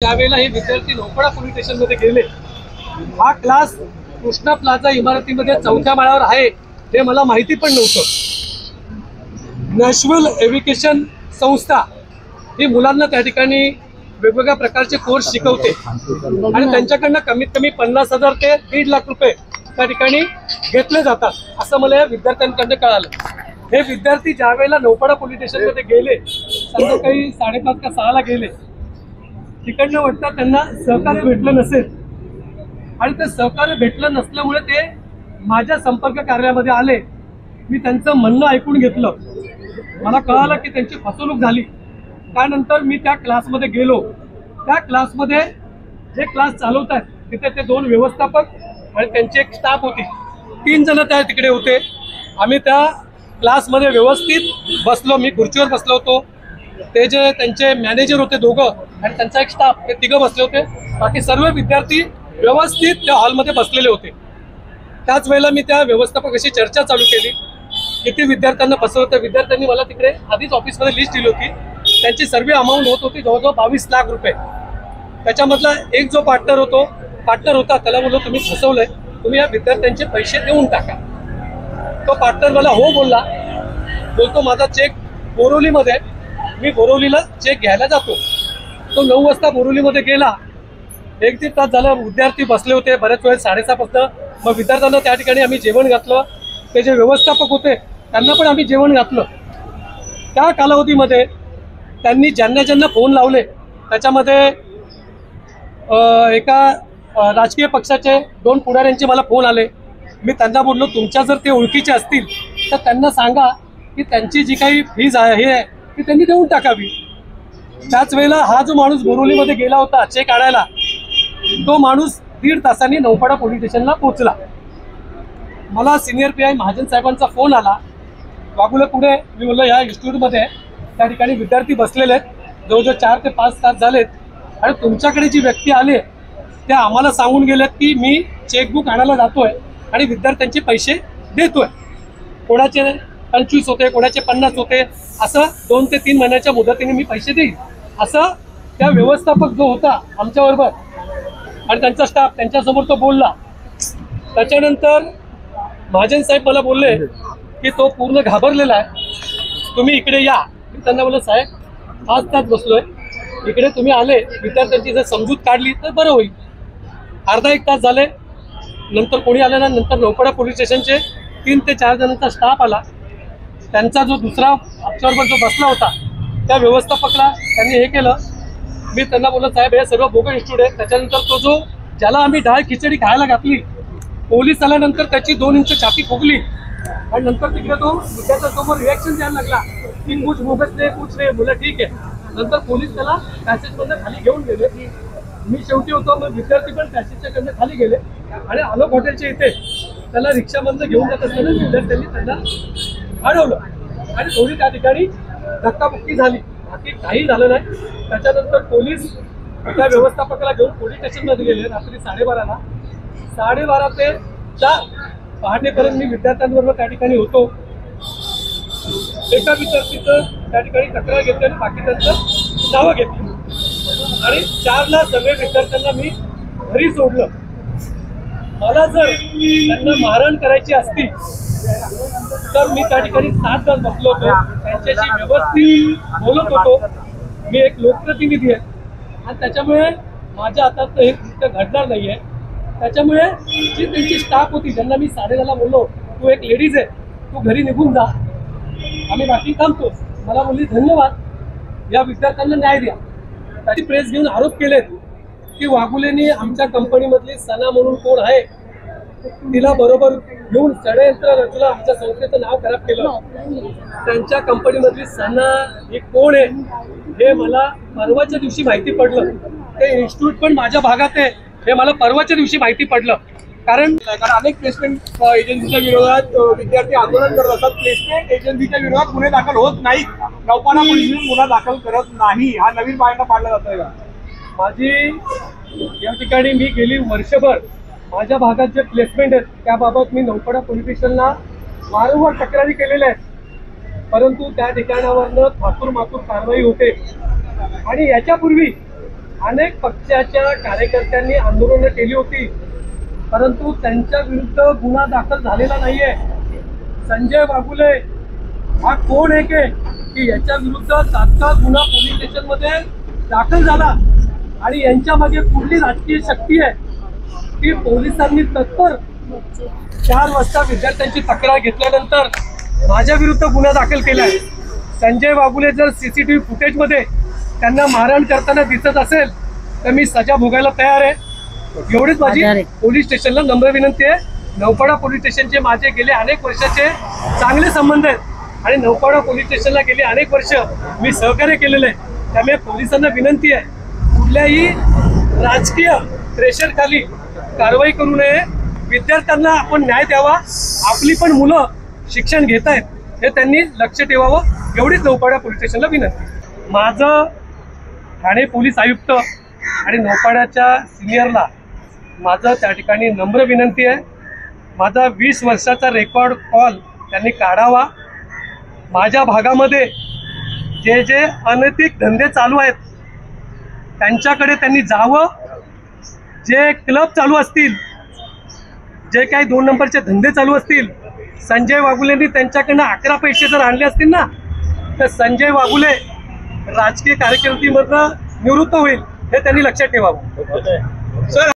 त्यावेळेला हे विद्यार्थी नौपाडा पोलीस स्टेशनमध्ये गेले। हा क्लास कृष्णा प्लाझा इमारतीमध्ये 4थ्या माळ्यावर आहे हे मला माहिती पण नव्हतं। नॅशनल एज्युकेशन संस्था ही मुलांना त्या ठिकाणी वेगवेगळ्या प्रकारचे कोर्स शिकवते आणि त्यांच्याकडनं कमीत कमी 50,000 ते 1.5 लाख रुपये त्या ठिकाणी घेतले जातात असं मला या विद्यार्थ्यांकडनं कळालं। हे विद्यार्थी ज्यावेळेला नौपाडा पोलीस स्टेशनमध्ये गेले, संध्याकाळी 5:30 का 6ला गेले, तिकडनं वाटतं त्यांना सहकार्य भेटलं नसेल आणि ते सहकार्य भेटलं नसल्यामुळे ते माझ्या संपर्क कार्यालयामध्ये आले। मी त्यांचं म्हणणं ऐकून घेतलं, मला कळालं की त्यांची फसवणूक झाली। त्यानंतर मी त्या क्लासमध्ये गेलो। त्या क्लासमध्ये जे क्लास चालवत आहेत तिथे ते 2 व्यवस्थापक आणि त्यांची एक स्टाफ होती, 3 जण त्या तिकडे होते। आम्ही त्या क्लासमध्ये व्यवस्थित बसलो, मी खुर्चीवर बसलो होतो, ते जे त्यांचे मॅनेजर होते दोघं आणि त्यांचा एक स्टाफ ते 3 बसले होते, बाकी सर्व विद्यार्थी व्यवस्थित त्या हॉलमध्ये बसलेले होते। त्याच वेळेला मी त्या व्यवस्थापकाशी चर्चा चालू केली, किती विद्यार्थ्यांना फसवतं। विद्यार्थ्यांनी मला तिकडे आधीच ऑफिसमध्ये लिस्ट दिली होती, त्यांची सर्व अमाऊंट होत होती जवळजवळ 22 लाख रुपये। त्याच्यामधला एक जो पार्टनर होता त्याला बोललो तुम्ही फसवलंय, तुम्ही या विद्यार्थ्यांचे पैसे देऊन टाका। तो पार्टनर मला हो बोलला, बोलतो माझा चेक बोरिवलीमध्ये, मी बोरिवलीला चेक घ्यायला जातो। तो 9 वाजता बोरिवलीमध्ये गेला। 1-1.5 तास झाला विद्यार्थी बसले होते, बऱ्याच वेळेस 6:30 वाजता मग विद्यार्थ्यांना त्या ठिकाणी आम्ही जेवण घातलं। ते जे व्यवस्थापक होते त्यांना पण आम्ही जेवण घातलं। त्या कालावधीमध्ये त्यांनी ज्यांना फोन लावले त्याच्यामध्ये एका राजकीय पक्षाचे 2 पुढाऱ्यांचे मला फोन आले। मी त्यांना बोललो तुमच्या जर ते ओळखीचे असतील तर त्यांना सांगा की त्यांची जी काही फीज आहे ती त्यांनी देऊन टाकावी। त्याच वेळेला हा जो माणूस बोरिवलीमध्ये गेला होता चेक आणायला, तो माणूस 1.5 तासांनी नौपाडा पोलीस स्टेशनला पोहोचला। मला सिनियर PI महाजन साहेबांचा फोन आला, वागुले पुढे मी बोललो या इन्स्टिट्यूटमध्ये त्या ठिकाणी विद्यार्थी बसलेले आहेत, जवळजवळ 4 ते 5 तास झालेत आणि तुमच्याकडे जी व्यक्ती आले ते आम्हाला सांगून गेलेत की मी चेकबुक आणायला जातोय आणि विद्यार्थ्यांचे पैसे देतोय। कोणाचे 25 होते, कोणाचे 50 होते, असं 2 ते 3 महिन्याच्या मुदतीने मी पैसे देईन असं त्या व्यवस्थापक जो होता आमच्याबरोबर आणि त्यांचा स्टाफ त्यांच्यासमोर तो बोलला। त्याच्यानंतर महाजन साहेब मला बोलले की तो पूर्ण घाबरलेला आहे, तुम्ही इकडे या। मी त्यांना बोललो साहेब 5 तास बसलोय इकडे, तुम्ही आले विद्यार्थ्यांची जर समजूत काढली तर बरं होईल। अर्धा 1 तास झाले, नंतर कोणी आले ना, नंतर नौपाडा पोलीस स्टेशनचे 3 ते 4 जणांचा स्टाफ आला। त्यांचा जो दुसरा आमच्याबरोबर जो बसला होता त्या व्यवस्थापकला त्यांनी हे केलं। मी त्यांना बोललो साहेब हे सर्व बोगस इन्स्टिट्यूट आहे। त्याच्यानंतर तो जो ज्याला आम्ही डाळ खिचडी खायला घातली, पोलीस आल्यानंतर त्याची 2 इंच छाती फुगली आणि नंतर तिकडे तो विद्यार्थ्यांसमोर रिॲक्शन द्यायला लागला की कुछ बोगस नाही कुछ नाही। बोला ठीक आहे। नंतर पोलीस त्याला पॅसेजमधनं खाली घेऊन गेले। मी शेवटी होतो, मग विद्यार्थी पण पॅसेजच्या कडनं खाली गेले आणि आलोक हॉटेलच्या इथे त्याला रिक्षामधनं घेऊन जात असताना विद्यार्थ्यांनी त्यांना अडवलं आणि थोडी त्या ठिकाणी धक्काबुक्की झाली, बाकी काही झालं नाही। त्याच्यानंतर पोलीस त्या व्यवस्थापकाला घेऊन पोलीस स्टेशनमध्ये गेले रात्री 12:30ला। 12:30 ते 4 पहाटेपर्यंत मी विद्यार्थ्यांबरोबर त्या ठिकाणी होतो। एका विद्यार्थीचं त्या ठिकाणी तक्रार घेतली आणि बाकीच्यांचं नावं घेतली आणि 4ला सगळे विद्यार्थ्यांना मी घरी सोडलं। मला जर त्यांना मारहाण करायची असती तर मी त्या ठिकाणी 7 तास बसलो होतो, त्यांच्याशी व्यवस्थित बोलत होतो। मी एक लोकप्रतिनिधी आहे आणि त्याच्यामुळे माझ्या हातात हे कृत्य घडणार नाही आहे। त्याच्यामुळे जी त्यांची स्टाफ होती ज्यांना मी 10:30ला बोललो तू एक लेडीज आहे, तू घरी निघून जा, आम्ही बाकी थांबतो, मला बोलली धन्यवाद, या विद्यार्थ्यांना न्याय द्या। त्याची प्रेस घेऊन आरोप केलेत की वागुलेंनी आमच्या कंपनीमधली सना म्हणून कोण आहे तिला बरोबर घेऊन षडयंत्र रचलं, आमच्या संस्थेचं नाव खराब केलं। त्यांच्या कंपनीमधली सना ही कोण आहे हे मला परवाच्या दिवशी माहिती पडलं। ते इन्स्टिट्यूट पण माझ्या भागात आहे हे मला परवाच्या दिवशी माहिती पडलं। कारण अनेक प्लेसमेंट एजन्सीच्या विरोधात विद्यार्थी आंदोलन करत असतात, प्लेसमेंट एजन्सीच्या विरोधात गुन्हे दाखल होत नाहीत, नौपाडा पोलीस गुन्हा दाखल करत नाही, हा नवीन पायंडा पाडला जातोय का? माझी या ठिकाणी मी गेली वर्षभर माझ्या भागात जे प्लेसमेंट आहेत त्याबाबत मी नौपाडा पोलीस स्टेशनला वारंवार तक्रारी केलेल्या आहेत, परंतु त्या ठिकाणावरनं थातूर मातूर कारवाई होते। आणि याच्यापूर्वी अनेक पक्षाच्या कार्यकर्त्यांनी आंदोलनं केली होती, परंतु त्यांच्या विरुद्ध गुन्हा दाखल झालेला नाहीये. संजय वाघुले हा कोण आहे की याच्या विरुद्ध तात्काळ गुन्हा पोलीस स्टेशनमध्ये दाखल झाला आणि यांच्या मागे कुठली राजकीय शक्ती आहे की पोलिसांनी तत्पर 4 वाजता विद्यार्थ्यांची तक्रार घेतल्यानंतर माझ्या विरुद्ध गुन्हा दाखल केलाय. संजय वाघुले जर सीसीटीव्ही फुटेजमध्ये त्यांना मारहाण करताना दिसत असेल तर मी सजा भोगायला तयार आहे. एवढीच माझी पोलीस स्टेशनला नम्र विनंती आहे. नौपाडा पोलीस स्टेशनचे माझे गेले अनेक वर्षाचे चांगले संबंध आहेत आणि नौपाडा पोलीस स्टेशनला गेले अनेक वर्ष मी सहकार्य केलेलं आहे. त्यामुळे पोलिसांना विनंती आहे, कुठल्याही राजकीय प्रेशर खाली कारवाई करू नये. विद्यार्थ्यांना आपण न्याय द्यावा. आपली पण मुलं शिक्षण घेत आहेत हे त्यांनी लक्ष ठेवावं, एवढीच नौपाडा पोलीस स्टेशनला विनंती. माझं ठाणे पोलीस आयुक्त आणि नौपाड्याच्या सिनियरला माझं त्या ठिकाणी नम्र विनंती आहे, माझा 20 वर्षाचा रेकॉर्ड कॉल त्यांनी काढावा. माझ्या भागामध्ये जे जे अनैतिक धंदे चालू आहेत त्यांच्याकडे त्यांनी जावं. जे क्लब चालू असतील, जे काही 2 नंबरचे धंदे चालू असतील, संजय वाघुलेंनी त्यांच्याकडनं 11 पैसे जर आणले असतील ना तर संजय वाघुले राजकीय कारकिर्दीमधनं निवृत्त होईल हे त्यांनी लक्षात ठेवावं. सर